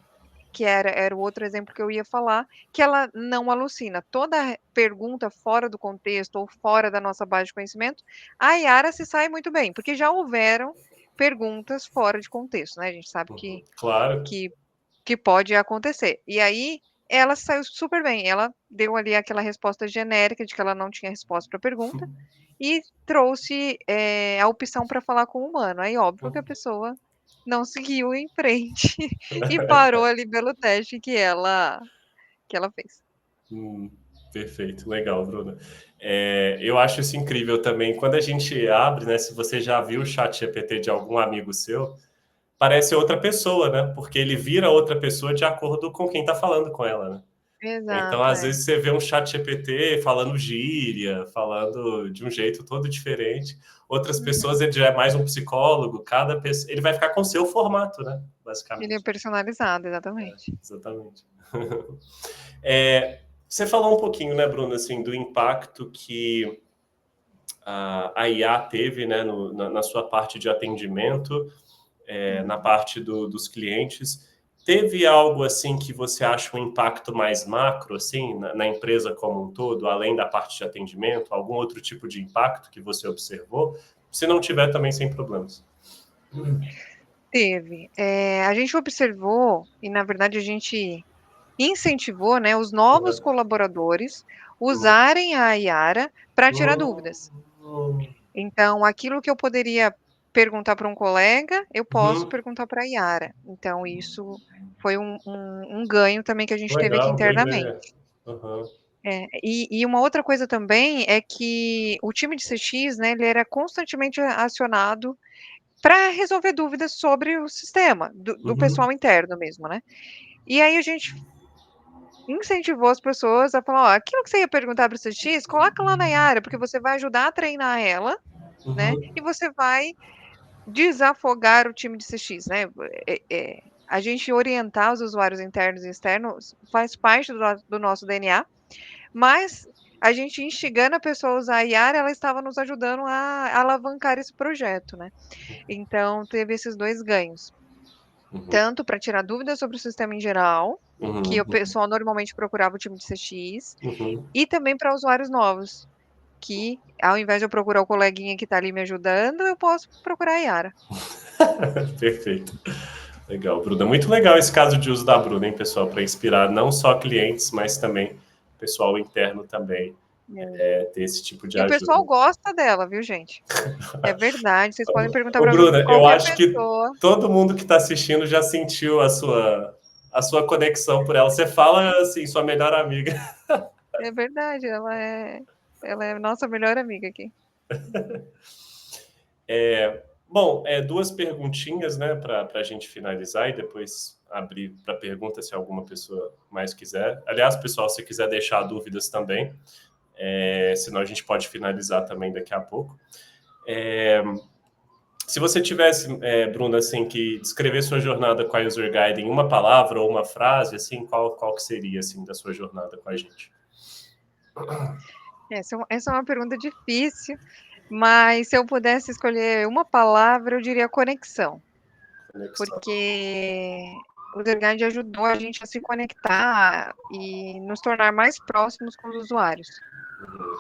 que era o outro exemplo que eu ia falar, que ela não alucina. Toda pergunta fora do contexto ou fora da nossa base de conhecimento, a Yara se sai muito bem, porque já houveram perguntas fora de contexto, né, a gente sabe Uhum. Claro. que que pode acontecer. E aí, ela se saiu super bem, ela deu ali aquela resposta genérica de que ela não tinha resposta para a pergunta, e trouxe, a opção para falar com o humano. Aí óbvio que a pessoa não seguiu em frente e parou ali pelo teste que ela fez. Hum, perfeito, legal, Bruna. Eu acho isso incrível também. Quando a gente abre, né? Se você já viu o chat GPT de algum amigo seu, parece outra pessoa, né? Porque ele vira outra pessoa de acordo com quem está falando com ela, né? Então, Exato, às vezes, você vê um chat GPT falando gíria, falando de um jeito todo diferente. Outras Uhum. pessoas, ele já é mais um psicólogo. Cada pessoa, ele vai ficar com o seu formato, né? Ele é Basicamente. personalizado, exatamente. Exatamente. Você falou um pouquinho, né, Bruno, assim, do impacto que a IA teve, né, na sua parte de atendimento, na Uhum. parte dos clientes. Teve algo assim que você acha um impacto mais macro, assim, na empresa como um todo, além da parte de atendimento? Algum outro tipo de impacto que você observou? Se não tiver, também sem problemas. Teve. A gente observou e, na verdade, a gente incentivou, né, os novos Uhum. colaboradores usarem a Yara para tirar dúvidas. Uhum. Então, aquilo que eu poderia perguntar para um colega, eu posso Uhum. perguntar para a Yara. Então, isso foi um ganho também que a gente teve aqui Legal, boa internamente. ideia. Uhum. E uma outra coisa também é que o time de CX, né, ele era constantemente acionado para resolver dúvidas sobre o sistema, do Uhum. pessoal interno mesmo, né. E aí a gente incentivou as pessoas a falar: "Ó, aquilo que você ia perguntar para o CX, coloca lá na Yara, porque você vai ajudar a treinar ela, né, Uhum. e você vai desafogar o time de CX", né. A gente orientar os usuários internos e externos faz parte do nosso DNA, mas a gente instigando a pessoa a usar a Yara, ela estava nos ajudando a alavancar esse projeto, né. Então teve esses 2 ganhos. Uhum. Tanto para tirar dúvidas sobre o sistema em geral, que o Uhum. pessoal normalmente procurava o time de CX, Uhum. e também para usuários novos, que ao invés de eu procurar o coleguinha que está ali me ajudando, eu posso procurar a Yara. Perfeito. Legal, Bruna. Muito legal esse caso de uso da Bruna, hein, pessoal, para inspirar não só clientes, mas também pessoal interno também É. ter esse tipo de E o pessoal ajuda. gosta dela, viu, gente. É verdade, vocês podem perguntar Ô, para Bruna, eu qualquer acho que pessoa. todo mundo que está assistindo já sentiu a sua conexão por ela. Você fala assim, sua melhor amiga. É verdade, ela é a nossa melhor amiga aqui. Bom, duas perguntinhas, né, para a gente finalizar e depois abrir para pergunta se alguma pessoa mais quiser. Aliás, pessoal, se quiser deixar dúvidas também, senão a gente pode finalizar também daqui a pouco. Se você tivesse, Bruna, assim, que descrever sua jornada com a User Guide em uma palavra ou uma frase, assim, qual que seria, assim, da sua jornada com a gente? Essa é uma pergunta difícil, Mas se eu pudesse escolher uma palavra, eu diria conexão. Conexão. Porque o Zergard ajudou a gente a se conectar e nos tornar mais próximos com os usuários.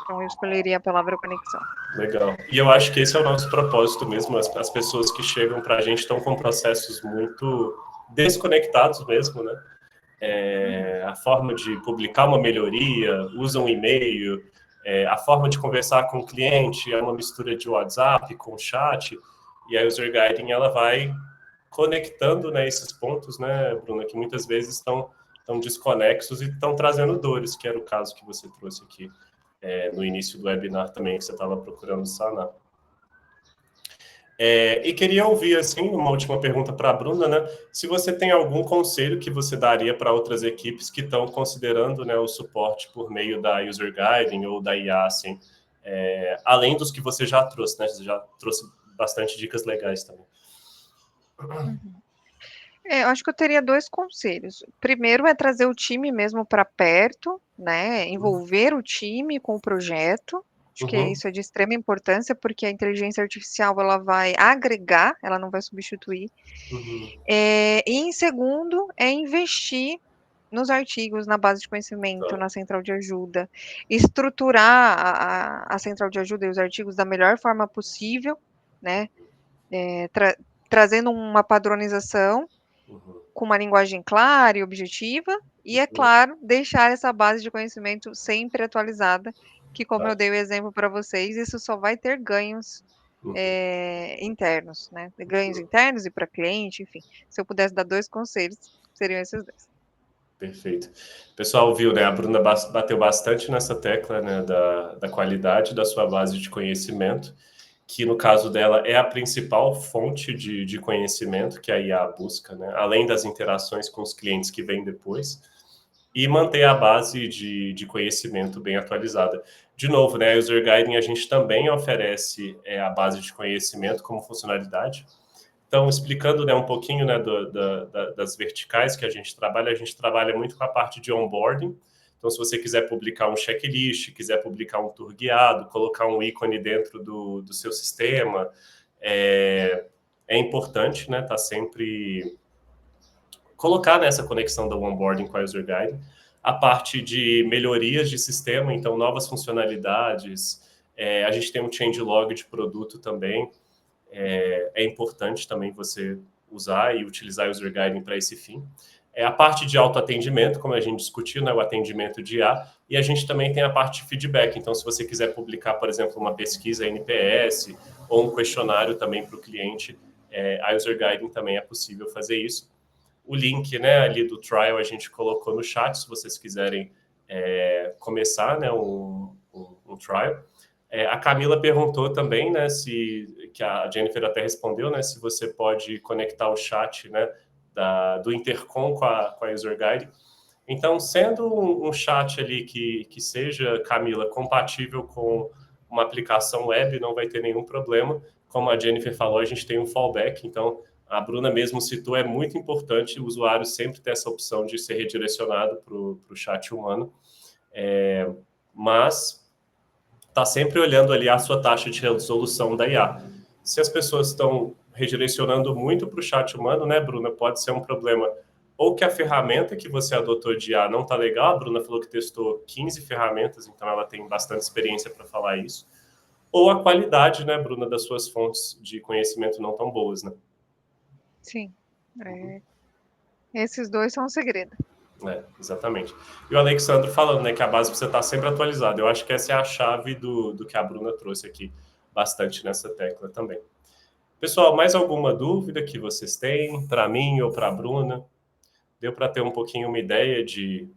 Então eu escolheria a palavra conexão. Legal. E eu acho que esse é o nosso propósito mesmo. As pessoas que chegam para a gente estão com processos muito desconectados mesmo, né? A forma de publicar uma melhoria, usam e-mail, a forma de conversar com o cliente é uma mistura de WhatsApp com chat, e a User Guiding ela vai conectando, né, esses pontos, né, Bruna, que muitas vezes estão desconexos e estão trazendo dores, que era o caso que você trouxe aqui no início do webinar também, que você estava procurando sanar. E queria ouvir, assim, uma última pergunta para a Bruna, né? Se você tem algum conselho que você daria para outras equipes que estão considerando, né, o suporte por meio da User Guiding ou da IA, assim, além dos que você já trouxe, né? Você já trouxe bastante dicas legais também. Eu acho que eu teria 2 conselhos. Primeiro é trazer o time mesmo para perto, né? Envolver o time com o projeto. Acho que isso é de extrema importância, porque a inteligência artificial ela vai agregar, ela não vai substituir. E em segundo, é investir nos artigos, na base de conhecimento, na central de ajuda, estruturar a central de ajuda e os artigos da melhor forma possível, né? Trazendo uma padronização com uma linguagem clara e objetiva, e, é claro, deixar essa base de conhecimento sempre atualizada, que, como eu dei o exemplo para vocês, isso só vai ter ganhos internos, né? Ganhos internos e para cliente, enfim. Se eu pudesse dar 2 conselhos, seriam esses 2. Perfeito. O pessoal viu, né? A Bruna bateu bastante nessa tecla, né, da qualidade da sua base de conhecimento, que no caso dela é a principal fonte de conhecimento que a IA busca, né? Além das interações com os clientes que vêm depois, e manter a base de conhecimento bem atualizada. De novo, né, a User Guiding a gente também oferece a base de conhecimento como funcionalidade. Então, explicando, né, um pouquinho, né, das verticais que a gente trabalha muito com a parte de onboarding. Então, se você quiser publicar um checklist, quiser publicar um tour guiado, colocar um ícone dentro do seu sistema, é importante, né, tá sempre colocar nessa conexão do onboarding com a User Guide. A parte de melhorias de sistema, então, novas funcionalidades. A gente tem um changelog de produto também. É importante também você usar e utilizar a User Guiding para esse fim. A parte de autoatendimento, como a gente discutiu, né, o atendimento de IA, e a gente também tem a parte de feedback. Então, se você quiser publicar, por exemplo, uma pesquisa NPS ou um questionário também para o cliente, a User Guiding também é possível fazer isso. O link, né, ali do trial a gente colocou no chat, se vocês quiserem começar, né, um trial. A Camila perguntou também, né, que a Jennifer até respondeu, né, se você pode conectar o chat, né, do Intercom com a User Guide. Então, sendo um chat ali que seja, Camila, compatível com uma aplicação web, não vai ter nenhum problema. Como a Jennifer falou, a gente tem um fallback, então a Bruna mesmo citou, é muito importante o usuário sempre ter essa opção de ser redirecionado para o chat humano. Mas está sempre olhando ali a sua taxa de resolução da IA. Se as pessoas estão redirecionando muito para o chat humano, né, Bruna, pode ser um problema ou que a ferramenta que você adotou de IA não está legal, a Bruna falou que testou 15 ferramentas, então ela tem bastante experiência para falar isso, ou a qualidade, né, Bruna, das suas fontes de conhecimento não tão boas, né? Sim. Esses 2 são o segredo. Exatamente. E o Alexandre falando, né, que a base precisa estar sempre atualizada. Eu acho que essa é a chave do que a Bruna trouxe aqui, bastante nessa tecla também. Pessoal, mais alguma dúvida que vocês têm para mim ou para a Bruna? Deu para ter um pouquinho uma ideia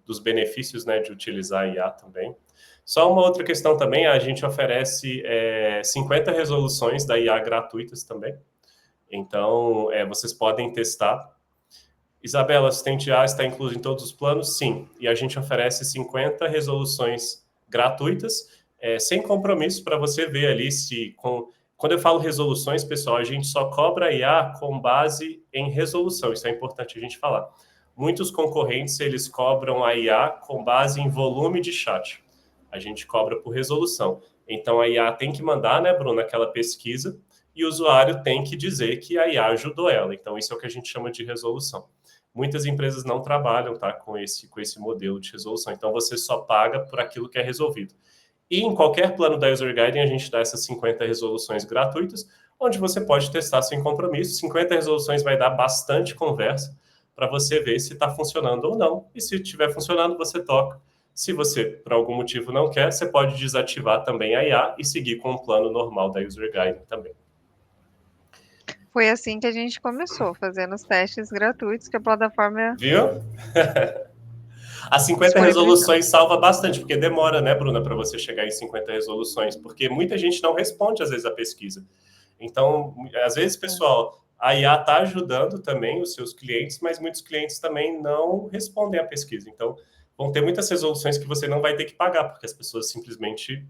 dos benefícios, né, de utilizar a IA também. Só uma outra questão também, a gente oferece 50 resoluções da IA gratuitas também. Então, vocês podem testar. Isabela, assistente IA está incluso em todos os planos? Sim. E a gente oferece 50 resoluções gratuitas, sem compromisso, para você ver ali se... Quando eu falo resoluções, pessoal, a gente só cobra IA com base em resolução. Isso é importante a gente falar. Muitos concorrentes, eles cobram a IA com base em volume de chat. A gente cobra por resolução. Então, a IA tem que mandar, né, Bruno, aquela pesquisa, e o usuário tem que dizer que a IA ajudou ela. Então, isso é o que a gente chama de resolução. Muitas empresas não trabalham, tá, com esse modelo de resolução. Então, você só paga por aquilo que é resolvido. E em qualquer plano da User Guiding, a gente dá essas 50 resoluções gratuitas, onde você pode testar sem compromisso. 50 resoluções vai dar bastante conversa para você ver se está funcionando ou não. E se estiver funcionando, você toca. Se você, por algum motivo, não quer, você pode desativar também a IA e seguir com o plano normal da User Guiding também. Foi assim que a gente começou, fazendo os testes gratuitos que a plataforma Viu? As 50 disponibilizou. resoluções salva bastante, porque demora, né, Bruna, para você chegar em 50 resoluções, porque muita gente não responde, às vezes, a pesquisa. Então, às vezes, pessoal, a IA está ajudando também os seus clientes, mas muitos clientes também não respondem à pesquisa. Então, vão ter muitas resoluções que você não vai ter que pagar, porque as pessoas simplesmente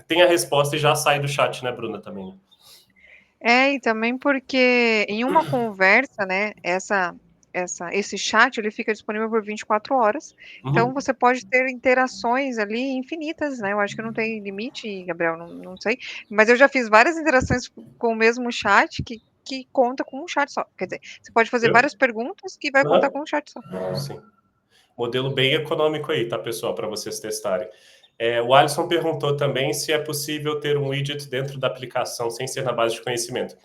têm a resposta e já sai do chat, né, Bruna, também. E também porque em uma conversa, né, esse chat ele fica disponível por 24 horas. Então você pode ter interações ali infinitas, né? Eu acho que não tem limite, Gabriel, não sei. Mas eu já fiz várias interações com o mesmo chat que conta com um chat só. Quer dizer, você pode fazer várias perguntas que vai contar com um chat só. Sim. Modelo bem econômico aí, tá, pessoal, para vocês testarem. O Alisson perguntou também se é possível ter um widget dentro da aplicação sem ser na base de conhecimento.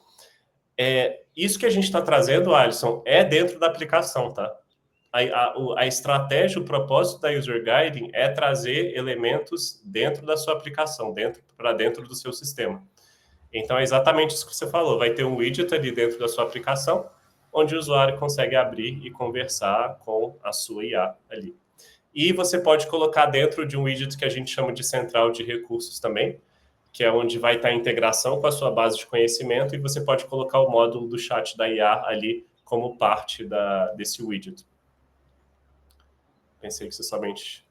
Isso que a gente está trazendo, Alisson, é dentro da aplicação, tá? A estratégia, o propósito da User Guiding é trazer elementos dentro da sua aplicação, para dentro do seu sistema. Então, é exatamente isso que você falou. Vai ter um widget ali dentro da sua aplicação, onde o usuário consegue abrir e conversar com a sua IA ali. E você pode colocar dentro de um widget que a gente chama de central de recursos também, que é onde vai estar a integração com a sua base de conhecimento, e você pode colocar o módulo do chat da IA ali como parte desse widget. Pensei que você somente...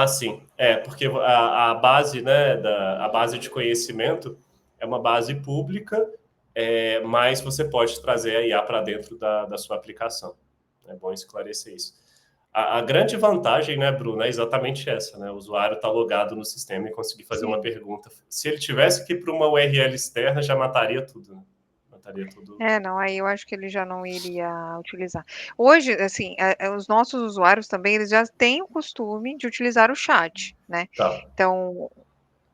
sim. Porque a base, né, a base de conhecimento é uma base pública, mas você pode trazer a IA para dentro da sua aplicação. É bom esclarecer isso. A grande vantagem, né, Bruno, é exatamente essa, né? O usuário está logado no sistema e conseguir fazer uma pergunta. Se ele tivesse que ir para uma URL externa, já mataria tudo, né? Mataria tudo. Não, aí eu acho que ele já não iria utilizar. Hoje, assim, os nossos usuários também, eles já têm o costume de utilizar o chat, né? Tá. Então,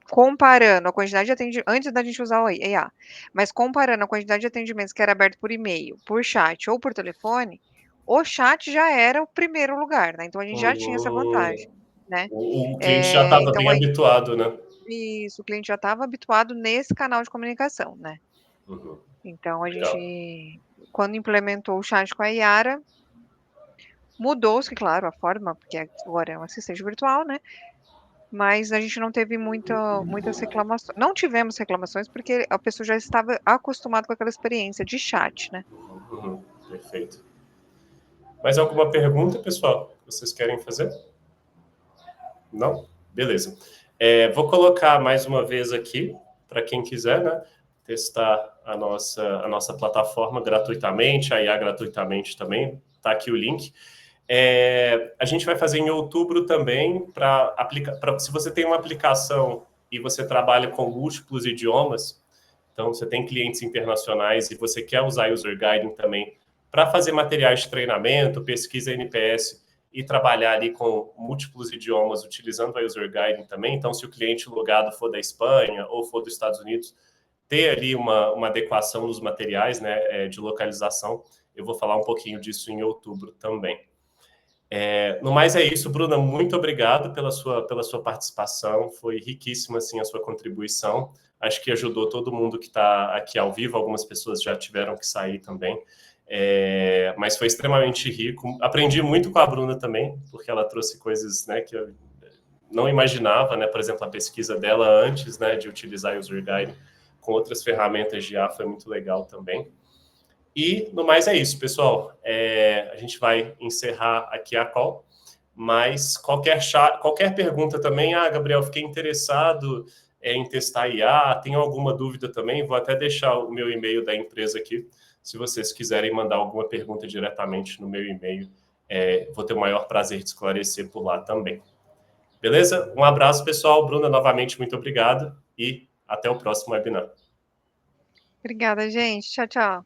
comparando a quantidade de atendimentos, antes da gente usar o IA, mas comparando a quantidade de atendimentos que era aberto por e-mail, por chat ou por telefone, o chat já era o primeiro lugar, né? Então a gente já tinha essa vantagem, né? O cliente já estava bem habituado, né? Isso, o cliente já estava habituado nesse canal de comunicação, né? Então a gente, quando implementou o chat com a Yara, mudou-se, claro, a forma, porque agora é um assistente virtual, né? Mas a gente não teve muitas reclamações. Não tivemos reclamações porque a pessoa já estava acostumada com aquela experiência de chat, né? Perfeito. Mais alguma pergunta, pessoal, que vocês querem fazer? Não? Beleza. Vou colocar mais uma vez aqui, para quem quiser, né, testar a nossa plataforma gratuitamente, a IA gratuitamente também, tá aqui o link. A gente vai fazer em outubro também, se você tem uma aplicação e você trabalha com múltiplos idiomas, então você tem clientes internacionais e você quer usar User Guiding também para fazer materiais de treinamento, pesquisa NPS e trabalhar ali com múltiplos idiomas utilizando a User Guiding também. Então, se o cliente logado for da Espanha ou for dos Estados Unidos, ter ali uma adequação nos materiais, né, de localização. Eu vou falar um pouquinho disso em outubro também. No mais é isso, Bruna, muito obrigado pela sua participação, foi riquíssima assim, a sua contribuição, acho que ajudou todo mundo que está aqui ao vivo, algumas pessoas já tiveram que sair também, mas foi extremamente rico, aprendi muito com a Bruna também, porque ela trouxe coisas, né, que eu não imaginava, né, por exemplo, a pesquisa dela antes, né, de utilizar o User Guide com outras ferramentas de IA foi muito legal também. E, no mais, é isso, pessoal. A gente vai encerrar aqui a call, mas qualquer pergunta também, Gabriel, fiquei interessado em testar IA, tenho alguma dúvida também, vou até deixar o meu e-mail da empresa aqui, se vocês quiserem mandar alguma pergunta diretamente no meu e-mail, vou ter o maior prazer de esclarecer por lá também. Beleza? Um abraço, pessoal. Bruna, novamente, muito obrigado e até o próximo webinar. Obrigada, gente. Tchau, tchau.